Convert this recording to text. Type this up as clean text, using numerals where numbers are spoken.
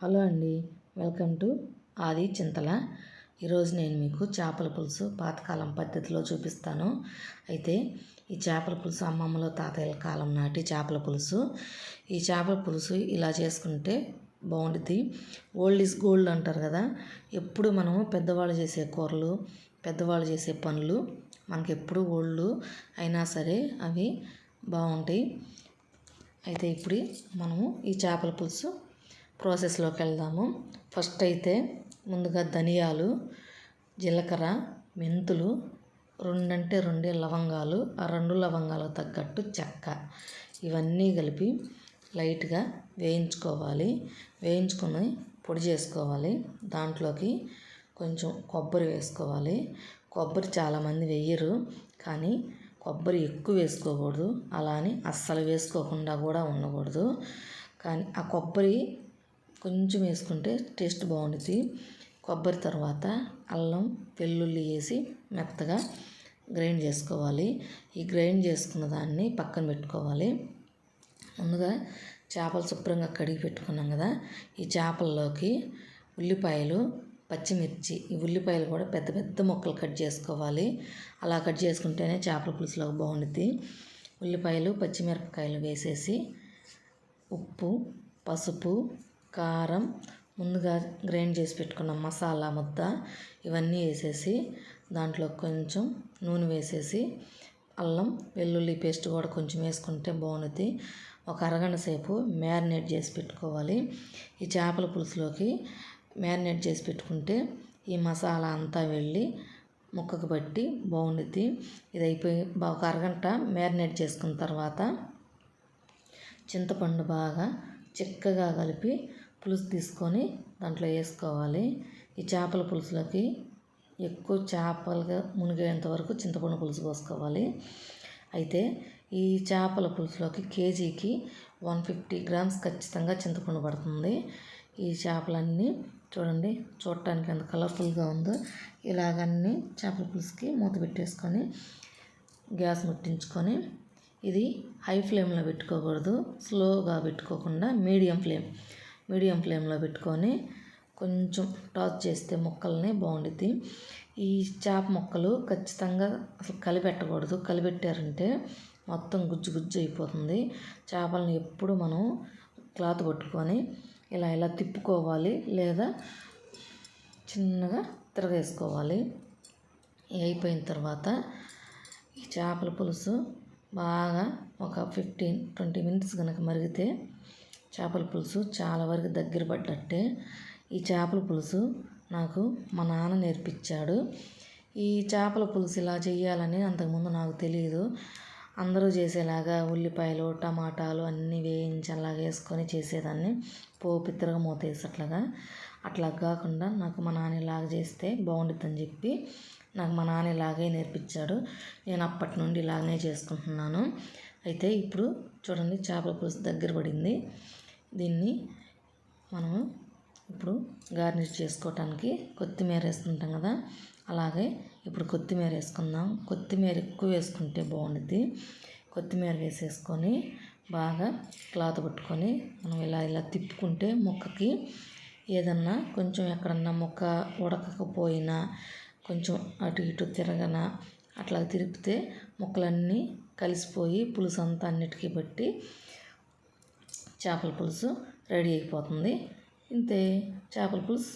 Hello అండి, welcome to ఆది చింతల. ఈరోజు నేను మీకు చేపల పులుసు పాతకాలం పద్ధతిలో చూపిస్తాను. అయితే ఈ చేపల పులుసు అమ్మమ్మలో తాతయ్యల కాలం నాటి చేపల పులుసు. ఈ చేపల పులుసు ఇలా చేసుకుంటే బాగుంటుంది. ఓల్డ్ ఈజ్ గోల్డ్ అంటారు కదా. ఎప్పుడు మనము పెద్దవాళ్ళు చేసే కూరలు, పెద్దవాళ్ళు చేసే పనులు మనకి ఎప్పుడు ఓల్డ్ అయినా సరే అవి బాగుంటాయి. అయితే ఇప్పుడు మనము ఈ చేపల పులుసు ప్రాసెస్లోకి వెళ్దాము. ఫస్ట్ అయితే ముందుగా ధనియాలు, జీలకర్ర, మెంతులు, రెండే లవంగాలు, ఆ 2 లవంగాలకు తగ్గట్టు చెక్క, ఇవన్నీ కలిపి లైట్గా వేయించుకోవాలి. వేయించుకొని పొడి చేసుకోవాలి. దాంట్లోకి కొంచెం కొబ్బరి వేసుకోవాలి. కొబ్బరి చాలామంది వేయరు, కానీ కొబ్బరి ఎక్కువ వేసుకోకూడదు. అలా అని అస్సలు వేసుకోకుండా కూడా ఉండకూడదు. కానీ ఆ కొబ్బరి కొంచెం వేసుకుంటే టేస్ట్ బాగుంటుంది. కొబ్బరి తర్వాత అల్లం, వెల్లుల్లి వేసి మెత్తగా గ్రైండ్ చేసుకోవాలి. ఈ గ్రైండ్ చేసుకున్న దాన్ని పక్కన పెట్టుకోవాలి. ముందుగా చేపలు శుభ్రంగా కడిగి పెట్టుకున్నాం కదా, ఈ చేపల్లోకి ఉల్లిపాయలు, పచ్చిమిర్చి, ఈ ఉల్లిపాయలు కూడా పెద్ద పెద్ద ముక్కలు కట్ చేసుకోవాలి. అలా కట్ చేసుకుంటేనే చేపల పులుసులోకి బాగుంటుంది. ఉల్లిపాయలు, పచ్చిమిరపకాయలు వేసేసి ఉప్పు, పసుపు, కారం, ముందుగా గ్రైండ్ చేసి పెట్టుకున్న మసాలా ముద్ద, ఇవన్నీ వేసేసి దాంట్లో కొంచెం నూనె వేసేసి అల్లం వెల్లుల్లి పేస్ట్ కూడా కొంచెం వేసుకుంటే బాగుంటుంది. ఒక అరగంట సేపు మ్యారినేట్ చేసి పెట్టుకోవాలి. ఈ చేపల పులుసులోకి మ్యారినేట్ చేసి పెట్టుకుంటే ఈ మసాలా అంతా వెళ్ళి ముక్కకు బట్టి బాగుంటుంది. ఇది అయిపోయి ఒక అరగంట మ్యారినేట్ చేసుకున్న తర్వాత చింతపండు బాగా చిక్కగా కలిపి పులుసు తీసుకొని దాంట్లో వేసుకోవాలి. ఈ చేపల పులుసులోకి ఎక్కువ చేపలుగా మునిగేంత వరకు చింతపండు పులుసు పోసుకోవాలి. అయితే ఈ చేపల పులుసులోకి కేజీకి 150 గ్రామ్స్ ఖచ్చితంగా చింతపండు పడుతుంది. ఈ చేపలన్నీ చూడండి, చూడటానికి ఎంత కలర్ఫుల్గా ఉందో. ఇలాగన్నీ చేపల పులుసుకి మూత పెట్టేసుకొని గ్యాస్ ముట్టించుకొని, ఇది హై ఫ్లేమ్లో పెట్టుకోకూడదు, స్లోగా పెట్టుకోకుండా మీడియం ఫ్లేమ్లో పెట్టుకొని కొంచెం టాస్ చేస్తే ముక్కల్ని బాగుంటుంది. ఈ చేప ముక్కలు ఖచ్చితంగా అసలు కలిపెట్టకూడదు. కలిపెట్టారంటే మొత్తం గుజ్జు గుజ్జు అయిపోతుంది. చేపలను ఎప్పుడు మనం క్లాత్ పట్టుకొని ఇలా తిప్పుకోవాలి, లేదా చిన్నగా తిరగేసుకోవాలి. అయిపోయిన తర్వాత ఈ చేపల పులుసు బాగా ఒక 15-20 మినిట్స్ కనుక మరిగితే చేపల పులుసు చాలా వరకు దగ్గర పడ్డట్టే. ఈ చేపల పులుసు నాకు మా నాన్న నేర్పించాడు. ఈ చేపల పులుసు ఇలా చేయాలని అంతకుముందు నాకు తెలియదు. అందరూ చేసేలాగా ఉల్లిపాయలు, టమాటాలు అన్నీ వేయించి అలాగ వేసుకొని చేసేదాన్ని, పోపు తిరగమూత వేసి అట్లా కాకుండా నాకు మా నాన్న ఇలాగ చేస్తే బాగుంటుందని చెప్పి నాకు మా నాన్న ఇలాగే నేర్పించాడు. నేను అప్పటి నుండి ఇలాగనే చేసుకుంటున్నాను. అయితే ఇప్పుడు చూడండి, చేపల పులుసు దగ్గర పడింది. దీన్ని మనము ఇప్పుడు గార్నిష్ చేసుకోవటానికి కొత్తిమీర వేసుకుంటాం కదా, అలాగే ఇప్పుడు కొత్తిమీర వేసుకుందాం. కొత్తిమీర ఎక్కువ వేసుకుంటే బాగుంటుంది. కొత్తిమీర వేసేసుకొని బాగా క్లాత్ పట్టుకొని మనం ఇలా తిప్పుకుంటే ముక్కకి ఏదన్నా కొంచెం ఎక్కడన్నా ముక్క ఉడకకపోయినా కొంచెం అటు ఇటు తిరగనా అట్లా తిరిపితే ముక్కలన్నీ కలిసిపోయి పులుసు అంతా అన్నిటికీ బట్టి చేపల పులుసు రెడీ అయిపోతుంది. ఇంతే, చేపల పులుసు